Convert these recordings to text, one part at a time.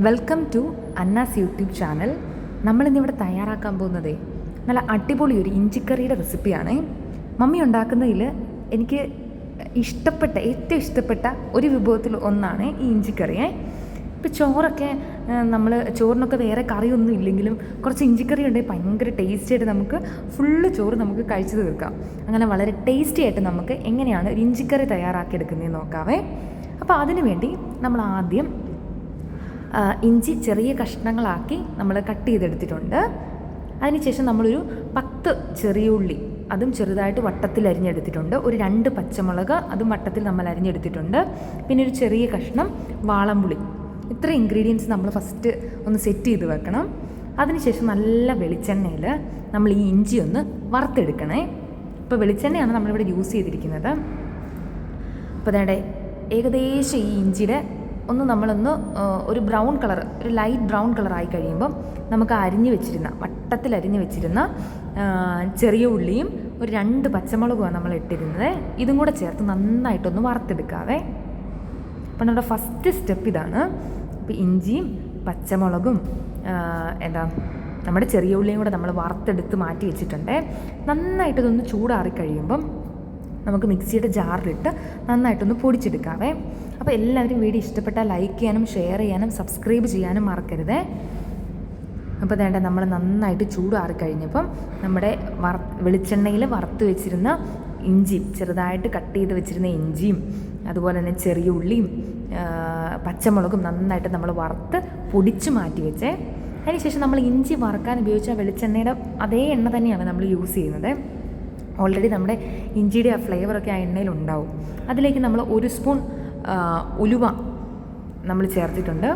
Welcome to Anna's YouTube channel. നമ്മളിന്നിവിടെ തയ്യാറാക്കാൻ പോകുന്നത് നല്ല അടിപൊളി ഒരു ഇഞ്ചിക്കറിയുടെ റെസിപ്പിയാണ്. മമ്മി ഉണ്ടാക്കുന്നതിൽ എനിക്ക് ഏറ്റവും ഇഷ്ടപ്പെട്ട ഒരു വിഭവത്തിൽ ഒന്നാണ് ഈ ഇഞ്ചിക്കറിയെ. ഇപ്പോൾ ചോറൊക്കെ ചോറിനൊക്കെ വേറെ കറിയൊന്നും ഇല്ലെങ്കിലും കുറച്ച് ഇഞ്ചിക്കറി ഉണ്ടെങ്കിൽ ഭയങ്കര ടേസ്റ്റി ആയിട്ട് നമുക്ക് ഫുള്ള് ചോറ് നമുക്ക് കഴിച്ചു തീർക്കാം. അങ്ങനെ വളരെ ടേസ്റ്റി ആയിട്ട് നമുക്ക് എങ്ങനെയാണ് ഒരു ഇഞ്ചിക്കറി തയ്യാറാക്കിയെടുക്കുന്നതെന്ന് നോക്കാവേ. അപ്പോൾ അതിനു വേണ്ടി നമ്മൾ ആദ്യം ഇഞ്ചി ചെറിയ കഷ്ണങ്ങളാക്കി നമ്മൾ കട്ട് ചെയ്തെടുത്തിട്ടുണ്ട്. അതിനുശേഷം നമ്മളൊരു 10 ചെറിയ ഉള്ളി അതും ചെറുതായിട്ട് വട്ടത്തിൽ അരിഞ്ഞെടുത്തിട്ടുണ്ട്. ഒരു 2 പച്ചമുളക് അതും വട്ടത്തിൽ നമ്മൾ അരിഞ്ഞെടുത്തിട്ടുണ്ട്. പിന്നെ ഒരു ചെറിയ കഷ്ണം വാളംപുളി. ഇത്ര ഇൻഗ്രീഡിയൻസ് നമ്മൾ ഫസ്റ്റ് ഒന്ന് സെറ്റ് ചെയ്ത് വെക്കണം. അതിനുശേഷം നല്ല വെളിച്ചെണ്ണയിൽ നമ്മൾ ഈ ഇഞ്ചി ഒന്ന് വറുത്തെടുക്കണേ. ഇപ്പോൾ വെളിച്ചെണ്ണയാണ് നമ്മളിവിടെ യൂസ് ചെയ്തിരിക്കുന്നത്. അപ്പോൾ അതേടെ ഏകദേശം ഈ ഇഞ്ചിയുടെ നമ്മളൊന്ന് ഒരു ബ്രൗൺ കളർ, ഒരു ലൈറ്റ് ബ്രൗൺ കളറായി കഴിയുമ്പം നമുക്ക് വട്ടത്തിൽ അരിഞ്ഞ് വെച്ചിരുന്ന ചെറിയ ഉള്ളിയും ഒരു 2 പച്ചമുളകുമാണ് നമ്മൾ ഇട്ടിരുന്നത്. ഇതും കൂടെ ചേർത്ത് നന്നായിട്ടൊന്ന് വറുത്തെടുക്കാവേ. അപ്പം നമ്മുടെ ഫസ്റ്റ് സ്റ്റെപ്പ് ഇതാണ്. അപ്പോൾ ഇഞ്ചിയും പച്ചമുളകും നമ്മുടെ ചെറിയ ഉള്ളിയും കൂടെ നമ്മൾ വറുത്തെടുത്ത് മാറ്റി വെച്ചിട്ടുണ്ട്. നന്നായിട്ടതൊന്ന് ചൂടാറി കഴിയുമ്പം നമുക്ക് മിക്സിയുടെ ജാറിലിട്ട് നന്നായിട്ടൊന്ന് പൊടിച്ചെടുക്കാവേ. അപ്പോൾ എല്ലാവരും വീഡിയോ ഇഷ്ടപ്പെട്ടാൽ ലൈക്ക് ചെയ്യാനും ഷെയർ ചെയ്യാനും സബ്സ്ക്രൈബ് ചെയ്യാനും മറക്കരുത്. അപ്പോൾ വേണ്ട നമ്മൾ നന്നായിട്ട് ചൂടാറി കഴിഞ്ഞപ്പം നമ്മുടെ വെളിച്ചെണ്ണയിൽ വറുത്ത് വെച്ചിരുന്ന ഇഞ്ചി, ചെറുതായിട്ട് കട്ട് ചെയ്ത് വെച്ചിരുന്ന ഇഞ്ചിയും അതുപോലെ തന്നെ ചെറിയ ഉള്ളിയും പച്ചമുളകും നന്നായിട്ട് നമ്മൾ വറുത്ത് പൊടിച്ച് മാറ്റി വെച്ചേ. അതിനുശേഷം നമ്മൾ ഇഞ്ചി വറുക്കാൻ ഉപയോഗിച്ച വെളിച്ചെണ്ണയുടെ അതേ എണ്ണ തന്നെയാണ് നമ്മൾ യൂസ് ചെയ്യുന്നത്. ഓൾറെഡി നമ്മുടെ ഇഞ്ചിയുടെ ആ ഫ്ലേവറൊക്കെ ആ എണ്ണയിലുണ്ടാവും. അതിലേക്ക് നമ്മൾ 1 സ്പൂൺ ഉലുവ നമ്മൾ ചേർത്തിട്ടുണ്ട്.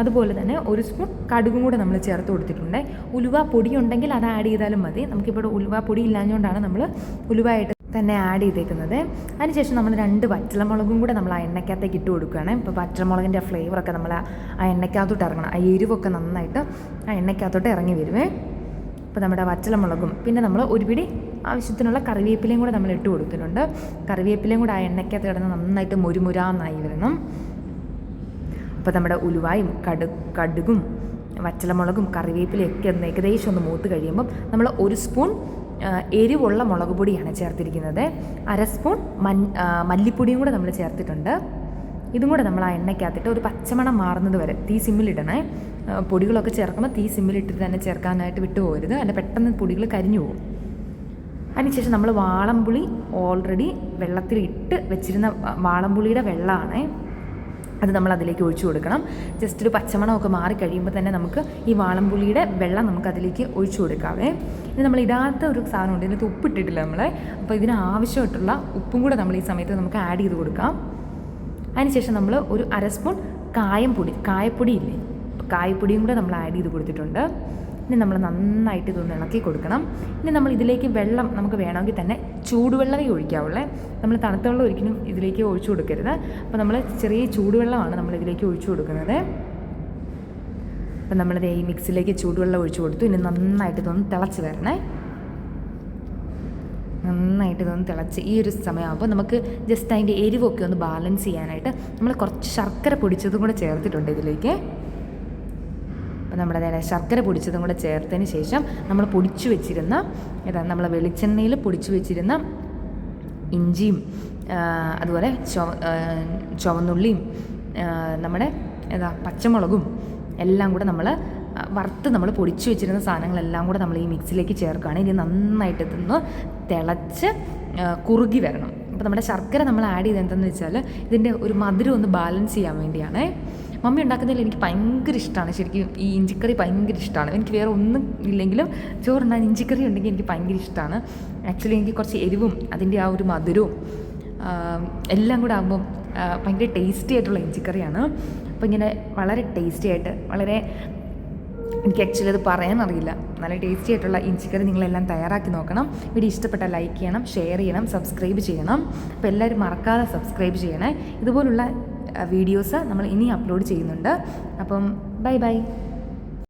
അതുപോലെ തന്നെ 1 സ്പൂൺ കടുകും കൂടെ നമ്മൾ ചേർത്ത് കൊടുത്തിട്ടുണ്ട്. ഉലുവ പൊടി ഉണ്ടെങ്കിൽ അത് ആഡ് ചെയ്താലും മതി. നമുക്കിപ്പോൾ ഉലുവ പൊടി ഇല്ലാഞ്ഞുകൊണ്ടാണ് നമ്മൾ ഉലുവായിട്ട് തന്നെ ആഡ് ചെയ്തേക്കുന്നത്. അതിനുശേഷം നമ്മൾ 2 വറ്റൽമുളകും കൂടെ നമ്മൾ ആ എണ്ണയ്ക്കകത്തേക്ക് ഇട്ട് കൊടുക്കുകയാണ്. ഇപ്പോൾ വറ്റൽമുളകിൻ്റെ ആ ഫ്ലേവറൊക്കെ നമ്മൾ ആ എണ്ണയ്ക്കകത്തോട്ട് ഇറങ്ങണം. ആ എരിവൊക്കെ നന്നായിട്ട് ആ എണ്ണയ്ക്കകത്തോട്ട് ഇറങ്ങി വരുമേ. അപ്പോൾ നമ്മുടെ വറ്റൽമുളകും പിന്നെ നമ്മൾ ഒരു പിടി ആവശ്യത്തിനുള്ള കറിവേപ്പിലയും കൂടെ നമ്മൾ ഇട്ട് കൊടുത്തിട്ടുണ്ട്. കറിവേപ്പിലയും കൂടെ ആ എണ്ണയ്ക്കകത്ത് കിടന്ന് നന്നായിട്ട് മുരുമുരാന്നായി വരണം. അപ്പോൾ നമ്മുടെ ഉലുവായും കടുകും വറ്റൽമുളകും കറിവേപ്പിലയൊക്കെ ഒന്ന് ഏകദേശം ഒന്ന് മൂത്ത് കഴിയുമ്പം നമ്മൾ 1 സ്പൂൺ എരിവുള്ള മുളക് പൊടിയാണ് ചേർത്തിരിക്കുന്നത്. 1/2 സ്പൂൺ മല്ലിപ്പൊടിയും കൂടെ നമ്മൾ ചേർത്തിട്ടുണ്ട്. ഇതും കൂടെ നമ്മൾ ആ എണ്ണയ്ക്കകത്തിട്ട് ഒരു പച്ചമണം മാറുന്നത് വരെ തീ സിമ്മിലിടണേ. പൊടികളൊക്കെ ചേർക്കുമ്പോൾ തീ സിമ്മിലിട്ടിട്ട് തന്നെ ചേർക്കാനായിട്ട് വിട്ടുപോകരുത്, അതിൻ്റെ പെട്ടെന്ന് പൊടികൾ കരിഞ്ഞു പോകും. അതിനുശേഷം നമ്മൾ വാളംപുളി ഓൾറെഡി വെള്ളത്തിലിട്ട് വെച്ചിരുന്ന വാളംപുളിയുടെ വെള്ളമാണ്, അത് നമ്മൾ അതിലേക്ക് ഒഴിച്ചു കൊടുക്കണം. ജസ്റ്റ് ഒരു പച്ചമണമൊക്കെ മാറി കഴിയുമ്പോൾ തന്നെ നമുക്ക് ഈ വാളംപുളിയുടെ വെള്ളം നമുക്ക് അതിലേക്ക് ഒഴിച്ചു കൊടുക്കാവേ. ഇനി നമ്മൾ ഇടാത്ത ഒരു സാധനമുണ്ട്, ഇതിനകത്ത് ഉപ്പിട്ടിട്ടില്ല നമ്മൾ. അപ്പോൾ ഇതിന് ആവശ്യമായിട്ടുള്ള ഉപ്പും കൂടെ നമ്മൾ ഈ സമയത്ത് നമുക്ക് ആഡ് ചെയ്ത് കൊടുക്കാം. അതിനുശേഷം നമ്മൾ ഒരു 1/2 സ്പൂൺ കായപ്പൊടി ഇല്ലേ, കായപ്പൊടിയും കൂടെ നമ്മൾ ആഡ് ചെയ്ത് കൊടുത്തിട്ടുണ്ട്. ഇനി നമ്മൾ നന്നായിട്ട് ഇതൊന്ന് ഇളക്കി കൊടുക്കണം. ഇനി നമ്മൾ ഇതിലേക്ക് വെള്ളം നമുക്ക് വേണമെങ്കിൽ തന്നെ ചൂടുവെള്ളമേ ഒഴിക്കാവുള്ളേ. നമ്മൾ തണുത്ത വെള്ളം ഒരിക്കലും ഇതിലേക്ക് ഒഴിച്ചു കൊടുക്കരുത്. അപ്പോൾ നമ്മൾ ചെറിയ ചൂടുവെള്ളമാണ് നമ്മൾ ഇതിലേക്ക് ഒഴിച്ചു കൊടുക്കുന്നത്. അപ്പം നമ്മളിത് ഈ മിക്സിലേക്ക് ചൂടുവെള്ളം ഒഴിച്ചു കൊടുത്തു. ഇനി നന്നായിട്ട് ഇതൊന്ന് തിളച്ച് വരണേ. നന്നായിട്ട് ഇതൊന്ന് തിളച്ച് ഈ ഒരു സമയമാകുമ്പോൾ നമുക്ക് ജസ്റ്റ് അതിൻ്റെ എരിവൊക്കെ ഒന്ന് ബാലൻസ് ചെയ്യാനായിട്ട് നമ്മൾ കുറച്ച് ശർക്കര പൊടിച്ചതും കൂടെ ചേർത്തിട്ടുണ്ട് ഇതിലേക്ക്. അപ്പോൾ നമ്മുടെ ശർക്കര പൊടിച്ചതും കൂടെ ചേർത്തതിന് ശേഷം നമ്മൾ പൊടിച്ചു വെച്ചിരുന്ന നമ്മൾ വെളിച്ചെണ്ണയിൽ പൊടിച്ചു വെച്ചിരുന്ന ഇഞ്ചിയും അതുപോലെ ചുവന്നുള്ളിയും നമ്മുടെ പച്ചമുളകും എല്ലാം കൂടെ നമ്മൾ വറുത്ത് നമ്മൾ പൊടിച്ചു വെച്ചിരുന്ന സാധനങ്ങളെല്ലാം കൂടെ നമ്മൾ ഈ മിക്സിലേക്ക് ചേർക്കുകയാണ്. ഇനി നന്നായിട്ട് ഇതൊന്ന് തിളച്ച് കുറുകി വരണം. അപ്പോൾ നമ്മുടെ ശർക്കര നമ്മൾ ആഡ് ചെയ്ത് എന്താണെന്ന് വെച്ചാൽ ഇതിൻ്റെ ഒരു മധുരം ഒന്ന് ബാലൻസ് ചെയ്യാൻ വേണ്ടിയാണ്. മമ്മി ഉണ്ടാക്കുന്നതിൽ എനിക്ക് ഭയങ്കര ഇഷ്ടമാണ്. ശരിക്കും ഈ ഇഞ്ചിക്കറി ഭയങ്കര ഇഷ്ടമാണ്. എനിക്ക് വേറെ ഒന്നും ഇല്ലെങ്കിലും ചോറുണ്ടാൻ ഇഞ്ചിക്കറി ഉണ്ടെങ്കിൽ എനിക്ക് ഭയങ്കര ഇഷ്ടമാണ്. ആക്ച്വലി എനിക്ക് കുറച്ച് എരിവും അതിൻ്റെ ആ ഒരു മധുരവും എല്ലാം കൂടെ ആകുമ്പം ഭയങ്കര ടേസ്റ്റി ആയിട്ടുള്ള ഇഞ്ചിക്കറിയാണ്. അപ്പോൾ ഇങ്ങനെ വളരെ ടേസ്റ്റി ആയിട്ട് എനിക്ക് ആക്ച്വലി അത് പറയാനറിയില്ല, നല്ല ടേസ്റ്റി ആയിട്ടുള്ള ഇഞ്ചിക്കറി നിങ്ങളെല്ലാം തയ്യാറാക്കി നോക്കണം. വീഡിയോ ഇഷ്ടപ്പെട്ടാൽ ലൈക്ക് ചെയ്യണം, ഷെയർ ചെയ്യണം, സബ്സ്ക്രൈബ് ചെയ്യണം. അപ്പോൾ എല്ലാവരും മറക്കാതെ സബ്സ്ക്രൈബ് ചെയ്യണേ. ഇതുപോലുള്ള വീഡിയോസ് നമ്മൾ ഇനി അപ്ലോഡ് ചെയ്യുന്നുണ്ട്. അപ്പം ബൈ.